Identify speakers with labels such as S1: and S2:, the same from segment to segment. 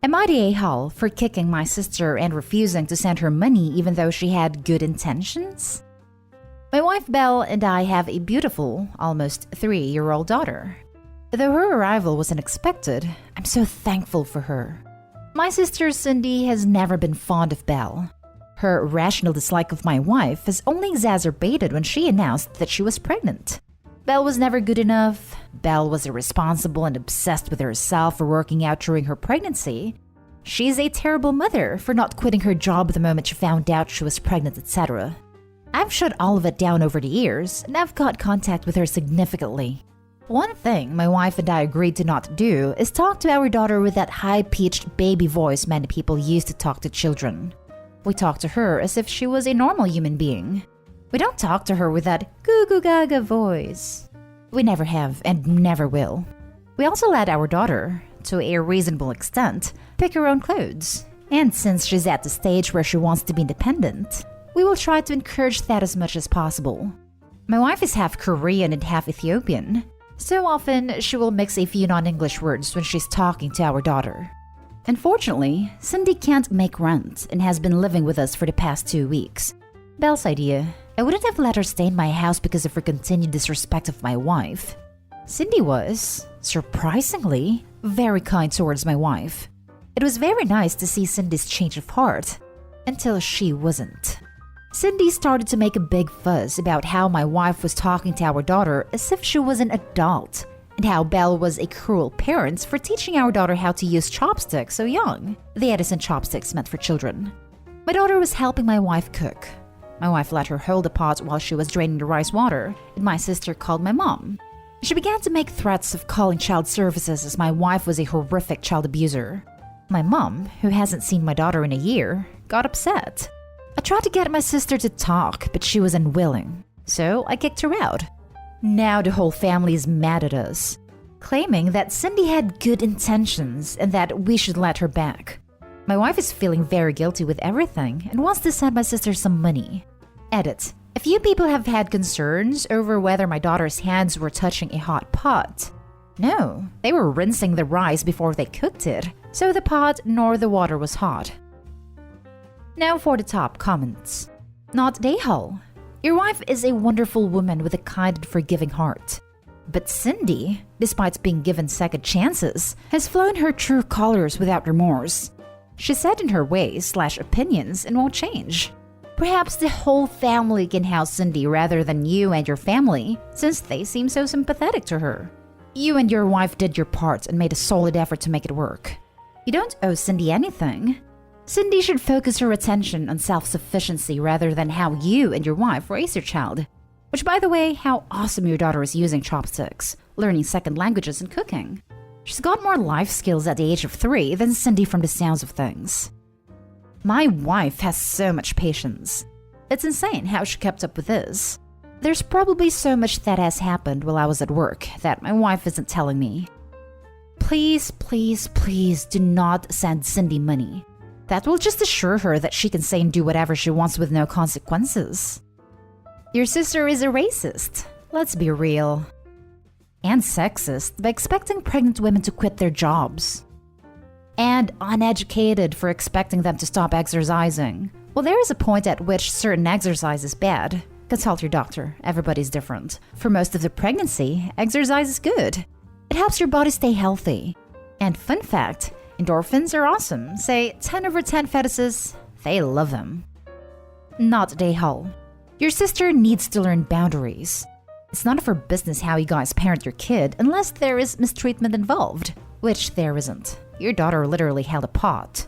S1: Am I the a-hole for kicking my sister and refusing to send her money even though she had good intentions? My wife Belle and I have a beautiful, almost 3-year-old daughter. Though her arrival was unexpected, I'm so thankful for her. My sister Cindy has never been fond of Belle. Her irrational dislike of my wife has only exacerbated when she announced that she was pregnant. Belle was never good enough. Belle was irresponsible and obsessed with herself for working out during her pregnancy. She's a terrible mother for not quitting her job the moment she found out she was pregnant, etc. I've shut all of it down over the years, and I've got contact with her significantly. One thing my wife and I agreed to not do is talk to our daughter with that high-pitched baby voice many people use to talk to children. We talk to her as if she was a normal human being. We don't talk to her with that goo-goo-gaga voice. We never have and never will. We also let our daughter, to a reasonable extent, pick her own clothes. And since she's at the stage where she wants to be independent, we will try to encourage that as much as possible. My wife is half Korean and half Ethiopian, so often she will mix a few non-English words when she's talking to our daughter. Unfortunately, Cindy can't make rent and has been living with us for the past 2 weeks. Belle's idea: I wouldn't have let her stay in my house because of her continued disrespect of my wife. Cindy was, surprisingly, very kind towards my wife. It was very nice to see Cindy's change of heart, until she wasn't. Cindy started to make a big fuss about how my wife was talking to our daughter as if she was an adult, and how Belle was a cruel parent for teaching our daughter how to use chopsticks so young. The Edison chopsticks meant for children. My daughter was helping my wife cook. My wife let her hold the pot while she was draining the rice water, and my sister called my mom. She began to make threats of calling child services as my wife was a horrific child abuser. My mom, who hasn't seen my daughter in a year, got upset. I tried to get my sister to talk, but she was unwilling, so I kicked her out. Now the whole family is mad at us, claiming that Cindy had good intentions and that we should let her back. My wife is feeling very guilty with everything and wants to send my sister some money. Edit: a few people have had concerns over whether my daughter's hands were touching a hot pot. No, they were rinsing the rice before they cooked it, so the pot nor the water was hot. Now for the top comments. Not Dayhal. Your wife is a wonderful woman with a kind and forgiving heart. But Cindy, despite being given second chances, has flown her true colors without remorse. She's set in her ways/opinions and won't change. Perhaps the whole family can house Cindy rather than you and your family, since they seem so sympathetic to her. You and your wife did your part and made a solid effort to make it work. You don't owe Cindy anything. Cindy should focus her attention on self-sufficiency rather than how you and your wife raise your child. Which, by the way, how awesome your daughter is using chopsticks, learning second languages and cooking. She's got more life skills at the age of 3 than Cindy from the sounds of things. My wife has so much patience. It's insane how she kept up with this. There's probably so much that has happened while I was at work that my wife isn't telling me. Please, please, please do not send Cindy money. That will just assure her that she can say and do whatever she wants with no consequences. Your sister is a racist. Let's be real. And sexist by expecting pregnant women to quit their jobs. And uneducated for expecting them to stop exercising. Well, there is a point at which certain exercise is bad. Consult your doctor. Everybody's different. For most of the pregnancy, exercise is good. It helps your body stay healthy. And fun fact, endorphins are awesome. Say 10 over 10 fetuses, they love them. Not Dayhal. Your sister needs to learn boundaries. It's none of her business how you guys parent your kid unless there is mistreatment involved, which there isn't. Your daughter literally held a pot.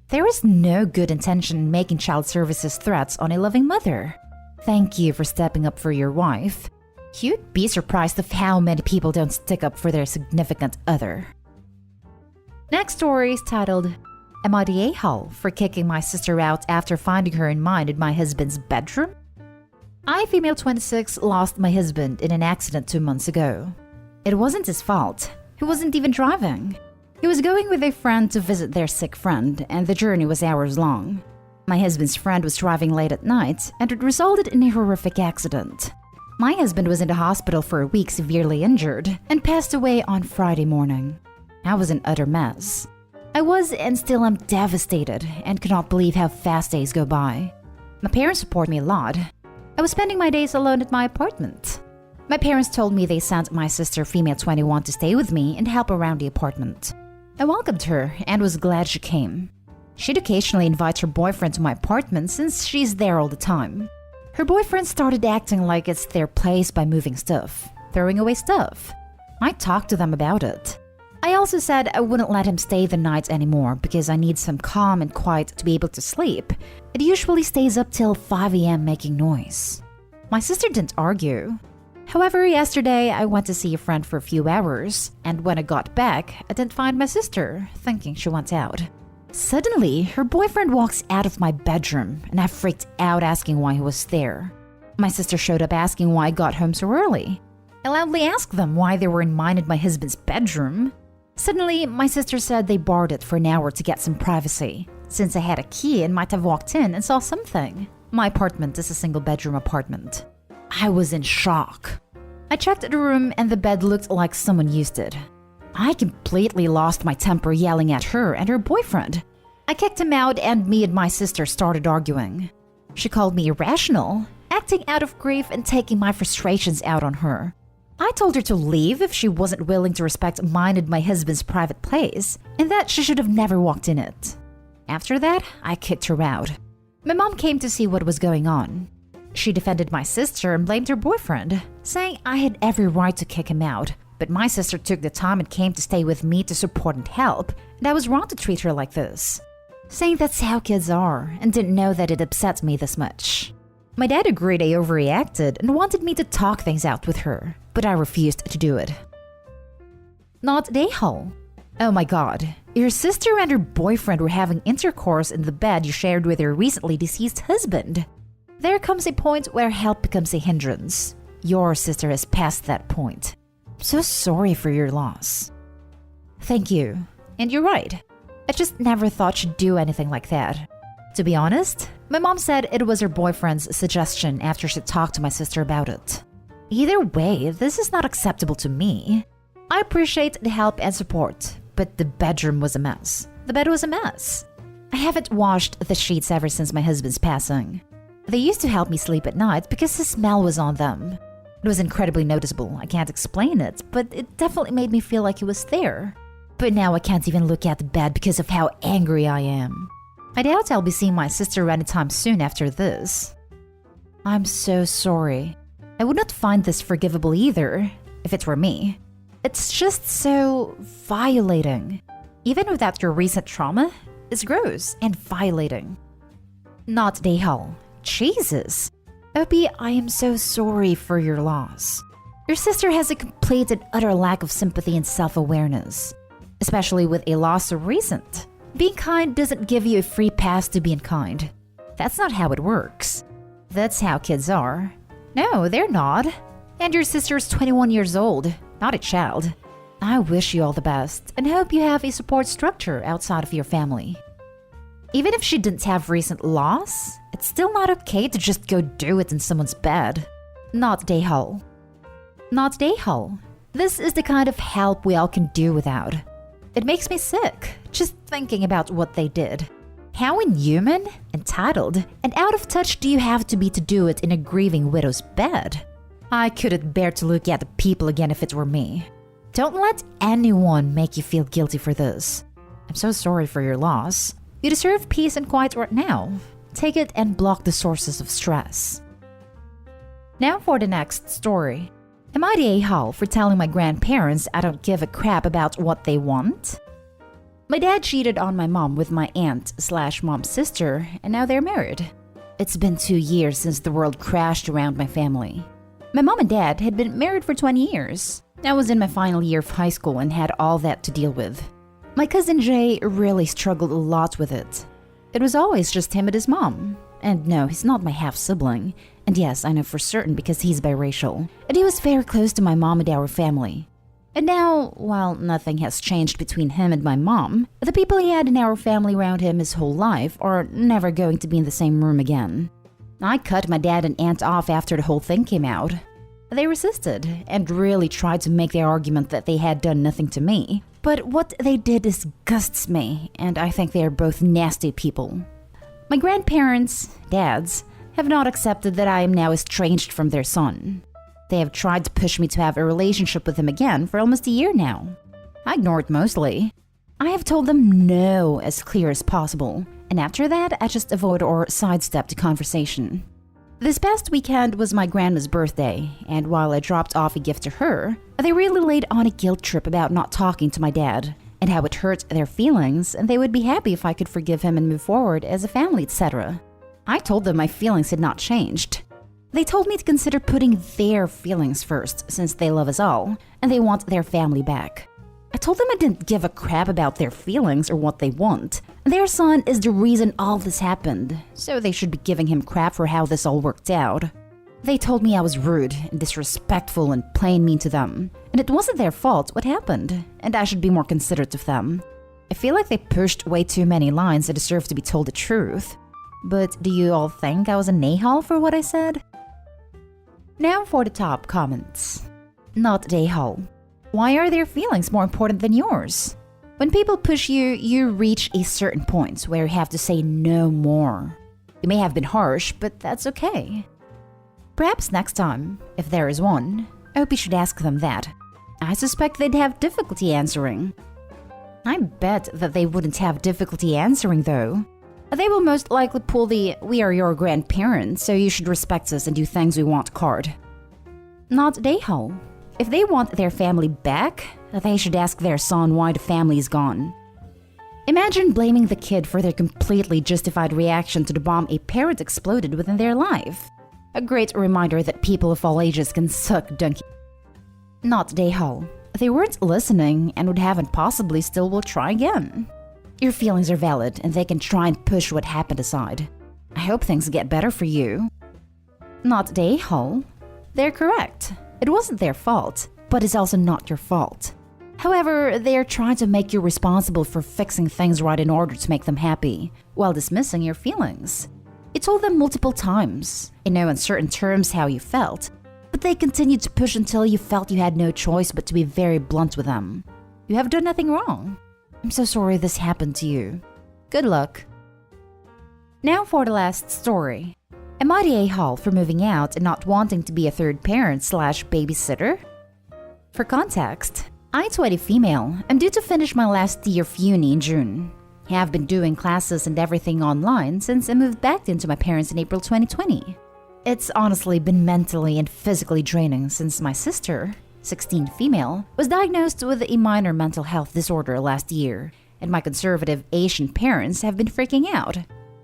S1: There is no good intention in making child services threats on a loving mother. Thank you for stepping up for your wife. You'd be surprised of how many people don't stick up for their significant other. Next story is titled, Am I the a-hole for kicking my sister out after finding her in mine in my husband's bedroom? I, female 26, lost my husband in an accident 2 months ago. It wasn't his fault. He wasn't even driving. He was going with a friend to visit their sick friend, and the journey was hours long. My husband's friend was driving late at night, and it resulted in a horrific accident. My husband was in the hospital for a week severely injured and passed away on Friday morning. I was an utter mess. I was and still am devastated and cannot believe how fast days go by. My parents support me a lot. I was spending my days alone at my apartment. My parents told me they sent my sister, female 21, to stay with me and help around the apartment. I welcomed her and was glad she came. She'd occasionally invite her boyfriend to my apartment since she's there all the time. Her boyfriend started acting like it's their place by moving stuff, throwing away stuff. I talked to them about it. I also said I wouldn't let him stay the nights anymore because I need some calm and quiet to be able to sleep. It usually stays up till 5 a.m. making noise. My sister didn't argue. However, yesterday I went to see a friend for a few hours, and when I got back, I didn't find my sister, thinking she went out. Suddenly, her boyfriend walks out of my bedroom, and I freaked out asking why he was there. My sister showed up asking why I got home so early. I loudly asked them why they were in mine and my husband's bedroom. Suddenly, my sister said they borrowed it for an hour to get some privacy, since I had a key and might have walked in and saw something. My apartment is a single-bedroom apartment. I was in shock. I checked the room and the bed looked like someone used it. I completely lost my temper yelling at her and her boyfriend. I kicked him out and me and my sister started arguing. She called me irrational, acting out of grief and taking my frustrations out on her. I told her to leave if she wasn't willing to respect mine and my husband's private place, and that she should have never walked in it. After that, I kicked her out. My mom came to see what was going on. She defended my sister and blamed her boyfriend, saying I had every right to kick him out, but my sister took the time and came to stay with me to support and help, and I was wrong to treat her like this, saying that's how kids are, and didn't know that it upset me this much. My dad agreed I overreacted and wanted me to talk things out with her, but I refused to do it. Not Dale. Oh my god, your sister and her boyfriend were having intercourse in the bed you shared with your recently deceased husband. There comes a point where help becomes a hindrance. Your sister has passed that point. I'm so sorry for your loss. Thank you. And you're right. I just never thought she'd do anything like that. To be honest, my mom said it was her boyfriend's suggestion after she talked to my sister about it. Either way, this is not acceptable to me. I appreciate the help and support, but the bedroom was a mess. The bed was a mess. I haven't washed the sheets ever since my husband's passing. They used to help me sleep at night because the smell was on them. It was incredibly noticeable. I can't explain it, but it definitely made me feel like he was there. But now I can't even look at the bed because of how angry I am. I doubt I'll be seeing my sister anytime soon after this. I'm so sorry. I would not find this forgivable either, if it were me. It's just so violating. Even without your recent trauma, it's gross and violating. Not Dale. Jesus. Opie, I am so sorry for your loss. Your sister has a complete and utter lack of sympathy and self-awareness, especially with a loss so recent. Being kind doesn't give you a free pass to being kind. That's not how it works. That's how kids are. No, they're not. And your sister's 21 years old, not a child. I wish you all the best and hope you have a support structure outside of your family. Even if she didn't have recent loss, it's still not okay to just go do it in someone's bed. Not Dale. Not Dale. This is the kind of help we all can do without. It makes me sick, just thinking about what they did. How inhuman, entitled, and out of touch do you have to be to do it in a grieving widow's bed? I couldn't bear to look at the people again if it were me. Don't let anyone make you feel guilty for this. I'm so sorry for your loss. You deserve peace and quiet right now. Take it and block the sources of stress. Now for the next story. Am I the a-hole for telling my grandparents I don't give a crap about what they want? My dad cheated on my mom with my aunt/mom's sister, and now they're married. It's been 2 years since the world crashed around my family. My mom and dad had been married for 20 years. I was in my final year of high school and had all that to deal with. My cousin Jay really struggled a lot with it. It was always just him and his mom. And no, he's not my half-sibling. And yes, I know for certain because he's biracial. And he was very close to my mom and our family. And now, while nothing has changed between him and my mom, the people he had in our family around him his whole life are never going to be in the same room again. I cut my dad and aunt off after the whole thing came out. They resisted and really tried to make their argument that they had done nothing to me. But what they did disgusts me, and I think they are both nasty people. My grandparents, dads, have not accepted that I am now estranged from their son. They have tried to push me to have a relationship with him again for almost a year now. I ignored mostly. I have told them no as clear as possible, and after that, I just avoid or sidestep the conversation. This past weekend was my grandma's birthday, and while I dropped off a gift to her, they really laid on a guilt trip about not talking to my dad, and how it hurt their feelings, and they would be happy if I could forgive him and move forward as a family, etc. I told them my feelings had not changed. They told me to consider putting their feelings first, since they love us all, and they want their family back. I told them I didn't give a crap about their feelings or what they want. Their son is the reason all this happened, so they should be giving him crap for how this all worked out. They told me I was rude and disrespectful and plain mean to them, and it wasn't their fault what happened, and I should be more considerate of them. I feel like they pushed way too many lines that deserve to be told the truth. But do you all think I was an a-hole for what I said? Now for the top comments. Not a-hole. Why are their feelings more important than yours? When people push you, you reach a certain point where you have to say no more. You may have been harsh, but that's okay. Perhaps next time, if there is one, I hope you should ask them that. I suspect they'd have difficulty answering. I bet that they wouldn't have difficulty answering though. They will most likely pull the "we are your grandparents, so you should respect us and do things we want" card. Not a-hole. If they want their family back, they should ask their son why the family is gone. Imagine blaming the kid for their completely justified reaction to the bomb a parent exploded within their life. A great reminder that people of all ages can suck donkey. Not a-hole. They weren't listening and would haven't possibly still will try again. Your feelings are valid and they can try and push what happened aside. I hope things get better for you. Not a-hole. They're correct. It wasn't their fault, but it's also not your fault. However, they are trying to make you responsible for fixing things right in order to make them happy, while dismissing your feelings. You told them multiple times, in no uncertain terms, how you felt, but they continued to push until you felt you had no choice but to be very blunt with them. You have done nothing wrong. I'm so sorry this happened to you. Good luck. Now for the last story. Am I the a-hole for moving out and not wanting to be a third parent / babysitter? For context, I'm 20 female. I'm due to finish my last year of uni in June. I have been doing classes and everything online since I moved back into my parents in April 2020. It's honestly been mentally and physically draining since my sister, 16 female, was diagnosed with a minor mental health disorder last year, and my conservative Asian parents have been freaking out.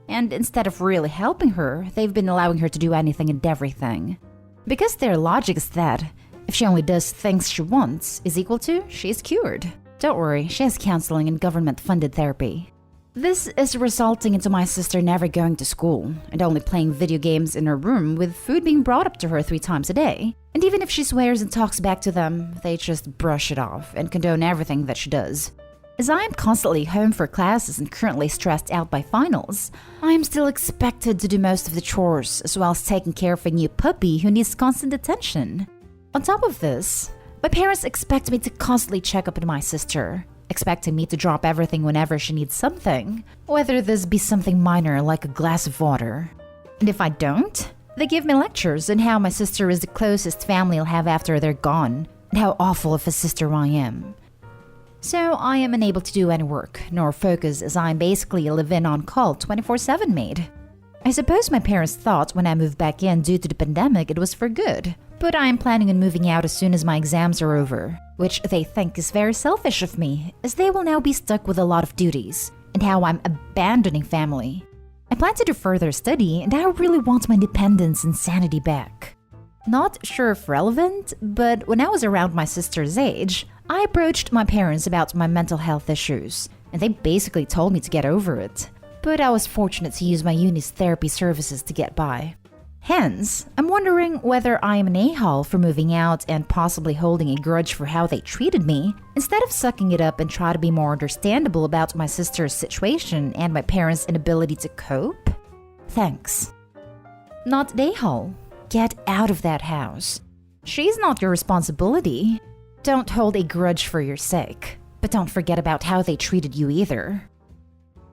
S1: And instead of really helping her, they've been allowing her to do anything and everything. Because their logic is that if she only does things she wants is equal to she's cured. Don't worry, she has counseling and government-funded therapy. This is resulting into my sister never going to school and only playing video games in her room with food being brought up to her 3 times a day. And even if she swears and talks back to them, they just brush it off and condone everything that she does. As I am constantly home for classes and currently stressed out by finals, I am still expected to do most of the chores as well as taking care of a new puppy who needs constant attention. On top of this, my parents expect me to constantly check up on my sister, expecting me to drop everything whenever she needs something, whether this be something minor like a glass of water. And if I don't, they give me lectures on how my sister is the closest family I'll have after they're gone, and how awful of a sister I am. So I am unable to do any work, nor focus, as I'm basically a live-in on-call 24/7 maid. I suppose my parents thought when I moved back in due to the pandemic it was for good, but I am planning on moving out as soon as my exams are over, which they think is very selfish of me, as they will now be stuck with a lot of duties, and how I'm abandoning family. I plan to do further study, and I really want my independence and sanity back. Not sure if relevant, but when I was around my sister's age, I approached my parents about my mental health issues, and they basically told me to get over it. But I was fortunate to use my uni's therapy services to get by. Hence, I'm wondering whether I am an a-hole for moving out and possibly holding a grudge for how they treated me, instead of sucking it up and try to be more understandable about my sister's situation and my parents' inability to cope. Thanks. Not a-hole. Get out of that house. She's not your responsibility. Don't hold a grudge for your sake. But don't forget about how they treated you either.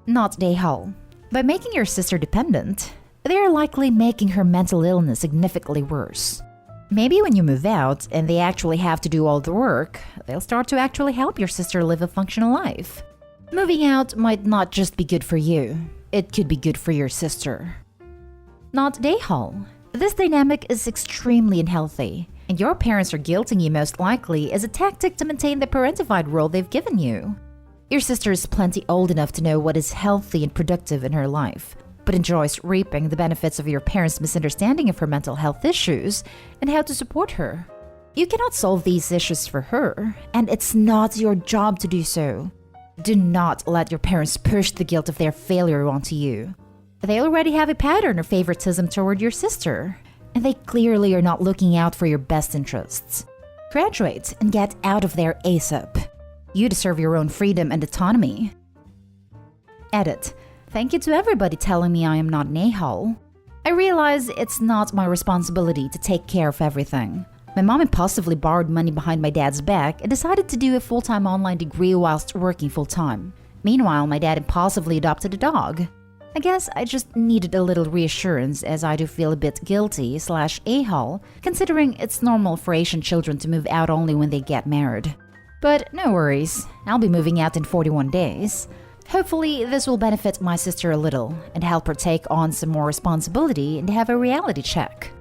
S1: Not a-hole. By making your sister dependent, they are likely making her mental illness significantly worse. Maybe when you move out and they actually have to do all the work, they'll start to actually help your sister live a functional life. Moving out might not just be good for you, it could be good for your sister. Not a-hole. This dynamic is extremely unhealthy, and your parents are guilting you most likely as a tactic to maintain the parentified role they've given you. Your sister is plenty old enough to know what is healthy and productive in her life, but enjoys reaping the benefits of your parents' misunderstanding of her mental health issues and how to support her. You cannot solve these issues for her, and it's not your job to do so. Do not let your parents push the guilt of their failure onto you. They already have a pattern of favoritism toward your sister, and they clearly are not looking out for your best interests. Graduate and get out of there ASAP. You deserve your own freedom and autonomy. Edit. Thank you to everybody telling me I am not an a-hole. I realize it's not my responsibility to take care of everything. My mom impulsively borrowed money behind my dad's back and decided to do a full-time online degree whilst working full-time. Meanwhile, my dad impulsively adopted a dog. I guess I just needed a little reassurance, as I do feel a bit guilty/a-hole, considering it's normal for Asian children to move out only when they get married. But no worries, I'll be moving out in 41 days. Hopefully, this will benefit my sister a little and help her take on some more responsibility and have a reality check.